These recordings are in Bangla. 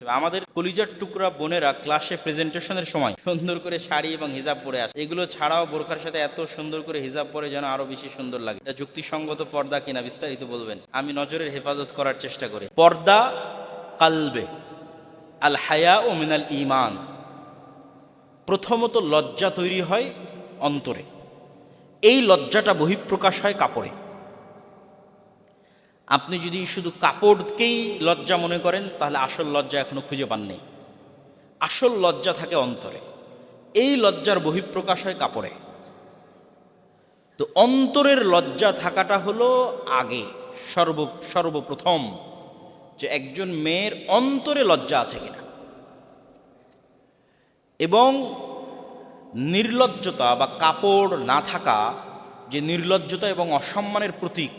আমাদের কলিজার টুকরা বোনেরা ক্লাসে প্রেজেন্টেশনের সময় সুন্দর করে শাড়ি এবং হিজাব পরে আসে। এগুলো ছাড়াও বোরখার সাথে এত সুন্দর করে হিজাব পরে যেন আরো বেশি সুন্দর লাগে। এটা যুক্তিসঙ্গত পর্দা কিনা বিস্তারিত বলবেন। আমি নজরের হেফাজত করার চেষ্টা করি। পর্দা কালবে, আল হায়া ও মিনাল ঈমান। প্রথমত লজ্জা তৈরি হয় অন্তরে, এই লজ্জাটা বহিঃপ্রকাশ হয় কাপড়ে। আপনি যদি শুধু কাপড়কেই লজ্জা মনে করেন তাহলে আসল লজ্জা এখনো খুঁজে পাননি। আসল লজ্জা থাকে অন্তরে, এই লজ্জার বহিঃপ্রকাশ হয় কাপড়ে। তো অন্তরের লজ্জা থাকাটা হলো আগে সর্বপ্রথম, যে একজন মেয়ের অন্তরে লজ্জা আছে কিনা। এবং নির্লজ্জতা বা কাপড় না থাকা যে নির্লজ্জতা এবং অসম্মানের প্রতীক,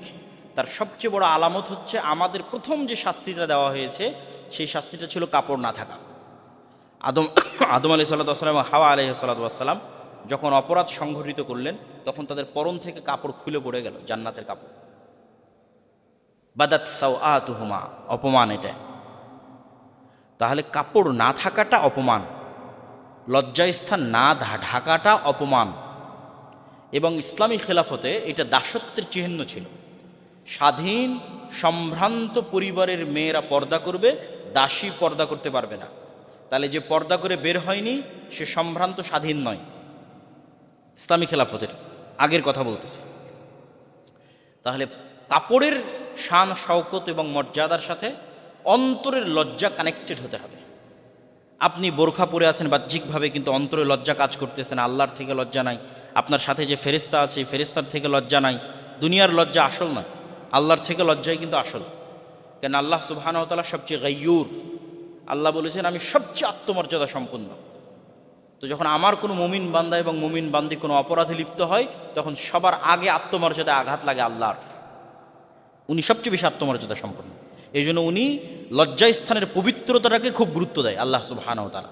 তার সবচেয়ে বড় আলামত হচ্ছে আমাদের প্রথম যে শাস্তিটা দেওয়া হয়েছে সেই শাস্তিটা ছিল কাপড় না থাকা। আদম আলাইহিস সালাতু ওয়াস সালাম, হাওয়া আলাইহিস সালাতু ওয়াস সালাম যখন অপরাধ সংঘটিত করলেন তখন তাদের পরন থেকে কাপড় খুলে পড়ে গেল, জান্নাতের কাপড়। বাদাত সাওআতুহুমা, অপমান এটা। তাহলে কাপড় না থাকাটা অপমান, লজ্জাস্থান না ঢাকাটা অপমান। এবং ইসলামী খেলাফতে এটা দাসত্বের চিহ্ন ছিল। স্বাধীন সম্ভ্রান্ত পরিবারের মেয়েরা পর্দা করবে, দাসী পর্দা করতে পারবে না। তাহলে যে পর্দা করে বের হয়নি সে সম্ভ্রান্ত, স্বাধীন নয়। ইসলামী খেলাফতের আগের কথা বলতেছে। তাহলে কাপড়ের শান শওকত এবং মর্যাদার সাথে অন্তরের লজ্জা কানেক্টেড হতে হবে। আপনি বোরখা পরে আছেন বাহ্যিকভাবে, কিন্তু অন্তরে লজ্জা কাজ করতেছেন, আল্লাহর থেকে লজ্জা নাই। আপনার সাথে যে ফেরেশতা আছে ফেরেশতার থেকে লজ্জা নাই। দুনিয়ার লজ্জা আসল নয়, আল্লাহর থেকে লজ্জাই কিন্তু আসল। কেন আল্লাহ সুবহানাহু ওয়া তাআলা সবচেয়ে গায়্যুর। আল্লাহ বলেছেন আমি সবচেয়ে আত্মমর্যাদা সম্পন্ন। তো যখন আমার কোনো মুমিন বান্দা এবং মুমিন বান্দি কোনো অপরাধে লিপ্ত হয় তখন সবার আগে আত্মমর্যাদায় আঘাত লাগে আল্লাহর। উনি সবচেয়ে বেশি আত্মমর্যাদা সম্পন্ন, এই জন্য উনি লজ্জাস্থানের পবিত্রতাটাকে খুব গুরুত্ব দেয় আল্লাহ সুবহানাহু ওয়া তাআলা।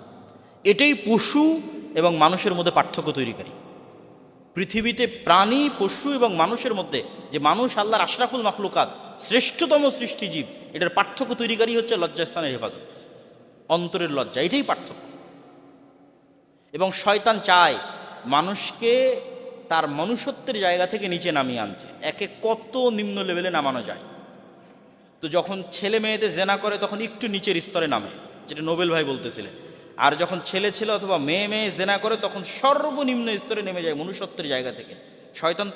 এটাই পশু এবং মানুষের মধ্যে পার্থক্য তৈরিকারী। পৃথিবীতে প্রাণী, পশু এবং মানুষের মধ্যে যে মানুষ আল্লাহর আশরাফুল মাখলুকাত, শ্রেষ্ঠতম সৃষ্টিজীব, এটার পার্থক্য তৈরিকারী হচ্ছে লজ্জাস্থানের হেফাজত, অন্তরের লজ্জা। এটাই পার্থক্য। এবং শয়তান চায় মানুষকে তার মনুষ্যত্বের জায়গা থেকে নিচে নামিয়ে আনতে, একে কত নিম্ন লেভেলে নামানো যায়। তো যখন ছেলে মেয়েদের জেনা করে তখন একটু নিচের স্তরে নামে, যেটা নোবেল ভাই বলতেছিলেন। আর যখন ছেলে ছেলে অথবা মেয়ে মেয়ে জেনা করে তখন সর্বনিম্ন স্তরে নেমে যায় মনুষ্যত্বের জায়গা থেকে। শয়তান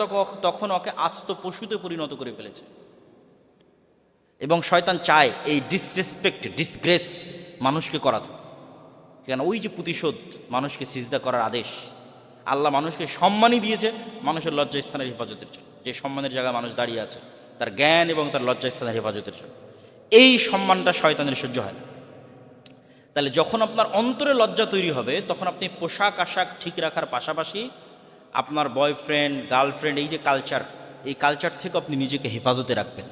তখন ওকে আস্ত পশুতে পরিণত করে ফেলেছে। এবং শয়তান চায় এই ডিসরেসপেক্ট, ডিসগ্রেস মানুষকে করাতে। কেন ওই যে প্রতিশোধ, মানুষকে সিজদা করার আদেশ। আল্লাহ মানুষকে সম্মানই দিয়েছে মানুষের লজ্জাস্থানের হেফাজতের জন্য। যে সম্মানের জায়গায় মানুষ দাঁড়িয়ে আছে তার জ্ঞান এবং তার লজ্জাস্থানের হেফাজতের জন্য, এই সম্মানটা শয়তানের সহ্য হয় না। তাহলে যখন আপনার অন্তরে লজ্জা তৈরি হবে তখন আপনি পোশাক আশাক ঠিক রাখার পাশাপাশি আপনার বয়ফ্রেন্ড, গার্লফ্রেন্ড, এই যে কালচার, এই কালচার থেকে আপনি নিজেকে হেফাজতে রাখবেন।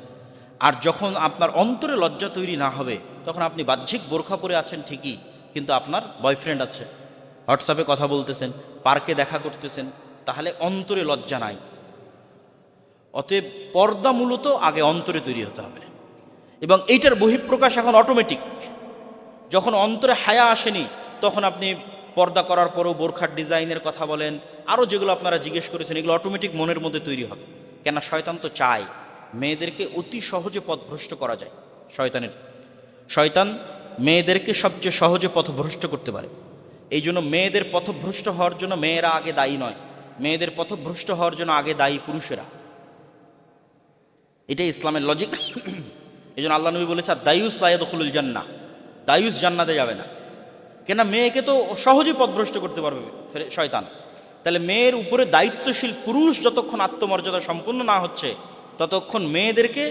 আর যখন আপনার অন্তরে লজ্জা তৈরি না হবে তখন আপনি বাহ্যিক বোরখা পরে আছেন ঠিকই, কিন্তু আপনার বয়ফ্রেন্ড আছে, হোয়াটসঅ্যাপে কথা বলতেছেন, পার্কে দেখা করতেছেন, তাহলে অন্তরে লজ্জা নাই। অতএব পর্দা মূলত আগে অন্তরে তৈরি হতে হবে। এবং এইটার বহিঃপ্রকাশ এখন অটোমেটিক। যখন অন্তরে হায়া আসেনি তখন আপনি পর্দা করার পরেও বোরখার ডিজাইনের কথা বলেন, আরও যেগুলো আপনারা জিজ্ঞেস করেছেন, এগুলো অটোমেটিক মনের মধ্যে তৈরি হবে। কেন শয়তান তো চায় মেয়েদেরকে অতি সহজে পথভ্রষ্ট করা যায়। শয়তান মেয়েদেরকে সবচেয়ে সহজে পথভ্রষ্ট করতে পারে। এই জন্য মেয়েদের পথভ্রষ্ট হওয়ার জন্য মেয়েরা আগে দায়ী নয়, মেয়েদের পথভ্রষ্ট হওয়ার জন্য আগে দায়ী পুরুষেরা। এটাই ইসলামের লজিক। এই জন্য আল্লাহ নবী বলেছে দায়ুস লা ইয়াদখুলুল জান্নাহ, দায়ুস জান্নাতে যাবে না। কেন মেয়েকে তো সহজেই পথভ্রষ্ট করতে পারবে শয়তান। তাহলে মেয়ের উপরে দায়িত্বশীল পুরুষ যতক্ষণ আত্মমর্যাদা সম্পন্ন না হচ্ছে ততক্ষণ মেয়েদেরকে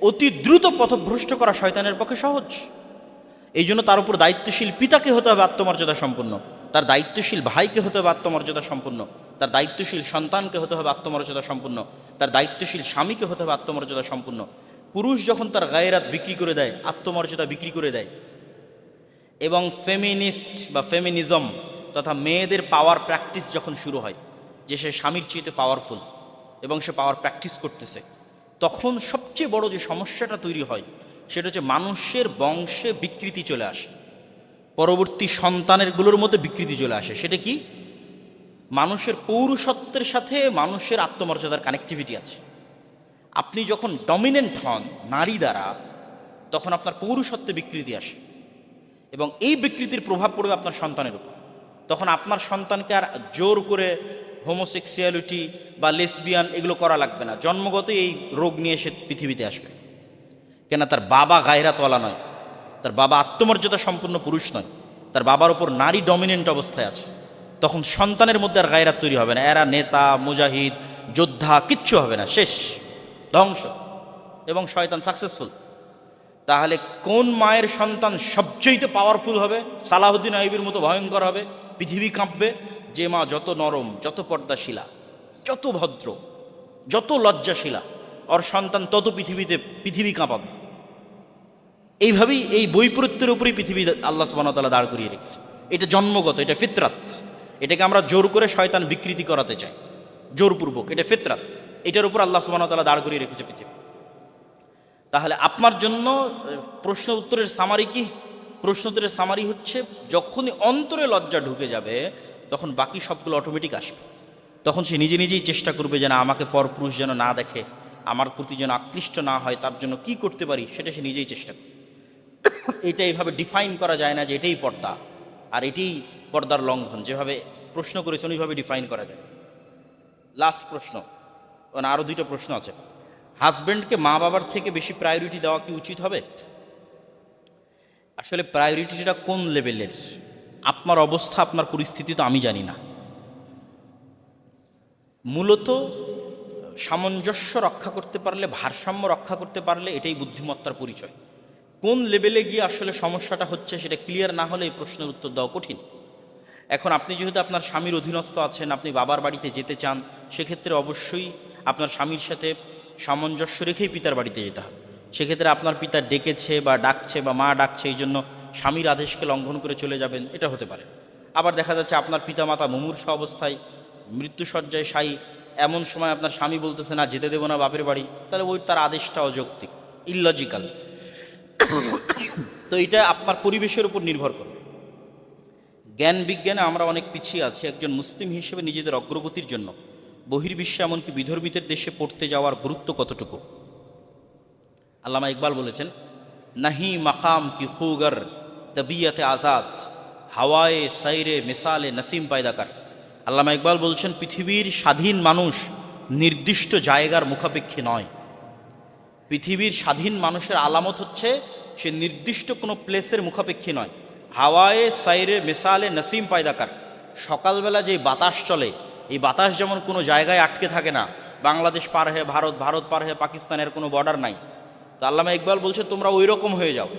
অতি দ্রুত পথভ্রষ্ট করা শয়তানের পক্ষে সহজ। এই জন্য তার উপর দায়িত্বশীল পিতাকে হতে হবে আত্মমর্যাদা সম্পন্ন, তার দায়িত্বশীল ভাইকে হতে হবে আত্মমর্যাদা সম্পন্ন, তার দায়িত্বশীল সন্তানকে হতে হবে আত্মমর্যাদা সম্পন্ন, তার দায়িত্বশীল স্বামীকে হতে হবে আত্মমর্যাদা সম্পন্ন। পুরুষ যখন তার গায়রাত বিক্রি করে দেয়, আত্মমর্যাদা বিক্রি করে দেয়, এবং ফেমিনিস্ট বা ফেমিনিজম তথা মেয়েদের পাওয়ার প্র্যাকটিস যখন শুরু হয়, যে সে স্বামীর চেয়ে পাওয়ারফুল এবং সে পাওয়ার প্র্যাকটিস করতেছে, তখন সবচেয়ে বড় যে সমস্যাটা তৈরি হয় সেটা হচ্ছে মানুষের বংশে বিকৃতি চলে আসে। পরবর্তী সন্তানেরগুলোর মধ্যে বিকৃতি চলে আসে। সেটা কি? মানুষের পৌরুষত্বের সাথে মানুষের আত্মমর্যাদার কানেক্টিভিটি আছে। আপনি যখন ডমিনেন্ট হন নারী দ্বারা, তখন আপনার পৌরুষত্বে বিকৃতি আসে এবং এই বিকৃতির প্রভাব পড়বে আপনার সন্তানের উপর। তখন আপনার সন্তানকে আর জোর করে হোমোসেক্সুয়ালিটি বা লেসবিয়ান এগুলো করা লাগবে না, জন্মগত এই রোগ নিয়ে সে পৃথিবীতে আসবে। কেন? তার বাবা গায়রাতওয়ালা নয়, তার বাবা আত্মমর্যাদা সম্পূর্ণ পুরুষ নয়, তার বাবার ওপর নারী ডমিনেন্ট অবস্থায় আছে। তখন সন্তানের মধ্যে আর গায়রাত তৈরি হবে না, এরা নেতা মুজাহিদ যোদ্ধা কিচ্ছু হবে না, শেষ, ধ্বংস, এবং শয়তান সাকসেসফুল। তাহলে কোন মায়ের সন্তান সবচেয়ে পাওয়ারফুল হবে? সালাহুদ্দিন আইয়ুবীর মতো ভয়ঙ্কর হবে, পৃথিবী কাঁপবে। যে মা যত নরম, যত পর্দাশীলা, যত ভদ্র, যত লজ্জাশীলা, ওর সন্তান তত পৃথিবী কাঁপাবে। এইভাবেই এই বৈপরীত্যের উপরেই পৃথিবী আল্লাহ সুবহানাহু ওয়া তাআলা দাঁড় করিয়ে রেখেছে। এটা জন্মগত, এটা ফিতরাত। এটাকে আমরা জোর করে শয়তান বিকৃতি করাতে চাই, জোরপূর্বক। এটা ফিতরাত, এটার উপর আল্লাহ সুবহানাহু ওয়া তাআলা দাঁড় করিয়ে রেখেছে পৃথিবী। তাহলে আপনার জন্য প্রশ্ন উত্তরের সামারি কি? প্রশ্ন উত্তরের সামারি হচ্ছে, যখনই অন্তরে লজ্জা ঢুকে যাবে তখন বাকি সবগুলো অটোমেটিক আসবে। তখন সে নিজে নিজেই চেষ্টা করবে যে না, আমাকে পরপুরুষ যেন না দেখে, আমার প্রতি যেন আকৃষ্ট না হয়, তার জন্য কি করতে পারি সেটা সে নিজেই চেষ্টা করবে। এটা এইভাবে ডিফাইন করা যায় না যে এটাই পর্দা আর এটাই পর্দার লঙ্ঘন। যেভাবে প্রশ্ন করেছেন ওইভাবে ডিফাইন করা যায়। লাস্ট প্রশ্ন, মানে আরও 2টা প্রশ্ন আছে। হাজব্যান্ডকে মা বাবার থেকে বেশি প্রায়োরিটি দেওয়া কি উচিত হবে? আসলে প্রায়োরিটিটা কোন লেভেলের, আপনার অবস্থা, আপনার পরিস্থিতি তো আমি জানি না। মূলত সামঞ্জস্য রক্ষা করতে পারলে, ভারসাম্য রক্ষা করতে পারলে এটাই বুদ্ধিমত্তার পরিচয়। কোন লেভেলে গিয়ে আসলে সমস্যাটা হচ্ছে সেটা ক্লিয়ার না হলে এই প্রশ্নের উত্তর দেওয়া কঠিন। এখন আপনি যেহেতু আপনার স্বামীর অধীনস্থ আছেন, আপনি বাবার বাড়িতে যেতে চান, সেক্ষেত্রে অবশ্যই আপনার স্বামীর সাথে সামঞ্জস্য রেখেই পিতার বাড়িতে যেতে হবে। সেক্ষেত্রে আপনার পিতা ডেকেছে বা ডাকছে বা মা ডাকছে, এই জন্য স্বামীর আদেশকে লঙ্ঘন করে চলে যাবেন, এটা হতে পারে। আবার দেখা যাচ্ছে আপনার পিতামাতা মুমূর্ষ অবস্থায় মৃত্যুশয্যায় শায়ী, এমন সময় আপনার স্বামী বলতেছে না যেতে দেবো না বাপের বাড়ি, তাহলে তার আদেশটা অযৌক্তিক, ইললজিক্যাল। তো এটা আপনার পরিবেশের উপর নির্ভর করে। জ্ঞান বিজ্ঞানে আমরা অনেক পিছিয়ে আছি। একজন মুসলিম হিসেবে নিজেদের অগ্রগতির জন্য বহির্বিশ্বে এমনকি বিধর্মীদের দেশে পড়তে যাওয়ার গুরুত্ব কতটুকু? আল্লামা ইকবাল বলেছেন, নাহি মাকাম কি খুগর তবিয়তে আজাদ, হাওয়ায়ে সাইরে মিসালে নসিম পায়দাকার। আল্লামা ইকবাল বলছেন, পৃথিবীর স্বাধীন মানুষ নির্দিষ্ট জায়গার মুখাপেক্ষী নয়। পৃথিবীর স্বাধীন মানুষের আলামত হচ্ছে সে নির্দিষ্ট কোনো প্লেসের মুখাপেক্ষী নয়। হাওয়ায়ে সাইরে মিসালে নসিম পায়দাকার। সকালবেলা যে বাতাস চলে, এই বাতাস যেমন কোনো জায়গায় আটকে থাকে না, বাংলাদেশ পার হয়ে ভারত, ভারত পার হয়ে পাকিস্তানের কোনো বর্ডার নাই। তো আল্লামা ইকবাল বলছে তোমরা ওই রকম হয়ে যাও,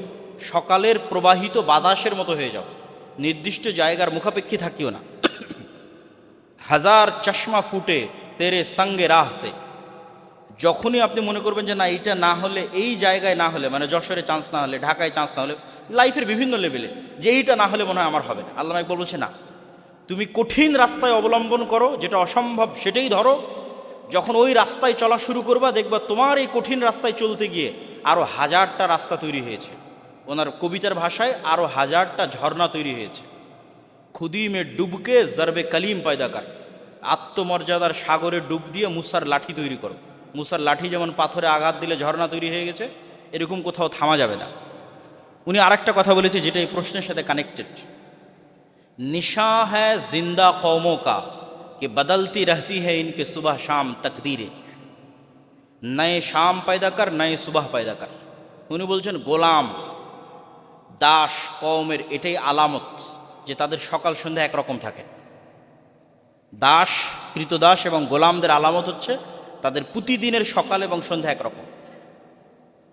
সকালের প্রবাহিত বাতাসের মতো হয়ে যাও, নির্দিষ্ট জায়গার মুখাপেক্ষী থাকিও না। হাজার চশমা ফুটে তেরে সঙ্গে রাহ সে। যখনই আপনি মনে করবেন যে না এইটা না হলে, এই জায়গায় না হলে, মানে যশোরে চান্স না হলে, ঢাকায় চান্স না হলে, লাইফের বিভিন্ন লেভেলে যে এইটা না হলে মনে হয় আমার হবে না, আল্লামা ইকবাল বলছে না, তুমি কঠিন রাস্তায় অবলম্বন করো, যেটা অসম্ভব সেটাই ধরো। যখন ওই রাস্তায় চলা শুরু করবা, দেখবা তোমার এই কঠিন রাস্তায় চলতে গিয়ে আরও 1000টা রাস্তা তৈরি হয়েছে। ওনার কবিতার ভাষায় আরও 1000টা ঝর্ণা তৈরি হয়েছে। খুদি মে ডুবকে জরবে কলিম পয়দাকার। আত্মমর্যাদার সাগরে ডুব দিয়ে মুসার লাঠি তৈরি করো। মুসার লাঠি যেমন পাথরে আঘাত দিলে ঝর্ণা তৈরি হয়ে গেছে, এরকম কোথাও থামা যাবে না। উনি আরেকটা কথা বলেছে যেটা এই প্রশ্নের সাথে কানেক্টেড। निशा है जिंदा कौमों का कि बदलती रहती है इनके सुबह शाम तकदीरें, नए शाम पैदा कर नए सुबह पैदा कर। উনি বলছেন গোলাম দাস কওমের এটাই আলামত যে তাদের সকাল সন্ধ্যা একরকম থাকে। দাস, কৃতদাস এবং গোলামদের আলামত হচ্ছে তাদের প্রতিদিনের সকাল এবং সন্ধ্যা একরকম।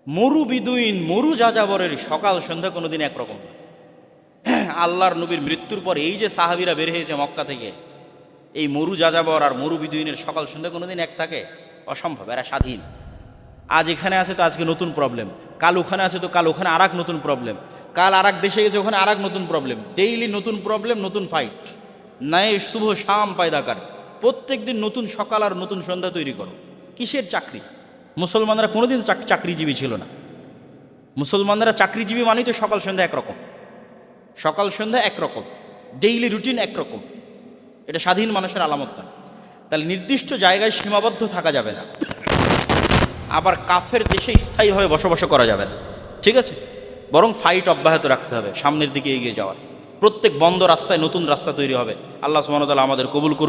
মরু বিদুইন, মরু যাযাবরের সকাল সন্ধ্যা কোনোদিন একরকম না। আল্লাহর নবীর মৃত্যুর পর এই যে সাহাবীরা বের হয়েছে মক্কা থেকে, এই মরু যাযাবর আর মরু বিদুইনের সকাল সন্ধ্যা কোনোদিন এক থাকে? অসম্ভব। এরা স্বাধীন। আজ এখানে আছে তো আজকে নতুন প্রবলেম, কাল ওখানে আছে তো কাল ওখানে আর এক নতুন প্রবলেম, কাল আর এক দেশে গেছে ওখানে আর এক নতুন প্রবলেম। ডেইলি নতুন প্রবলেম, নতুন ফাইট। নয় শুভ শাম পায়দাকার, প্রত্যেক দিন নতুন সকাল আর নতুন সন্ধ্যা তৈরি করো। কিসের চাকরি? মুসলমানরা কোনোদিন চাকরিজীবী ছিল না। মুসলমানরা চাকরিজীবী মানেই তো সকাল সন্ধ্যা একরকম। সকাল সন্ধ্যা একরকম, ডেইলি রুটিন একরকম, এটা স্বাধীন মানুষের আলামত না। তাহলে নির্দিষ্ট জায়গায় সীমাবদ্ধ থাকা যাবে না, আবার কাফের দেশে স্থায়ীভাবে বসবাস করা যাবে না, ঠিক আছে? বরং ফাইট অব্যাহত রাখতে হবে, সামনের দিকে এগিয়ে যাওয়ার। প্রত্যেক বন্ধ রাস্তায় নতুন রাস্তা তৈরি হবে। আল্লাহ সুবহানাহু ওয়া তাআলা আমাদের কবুল করুন।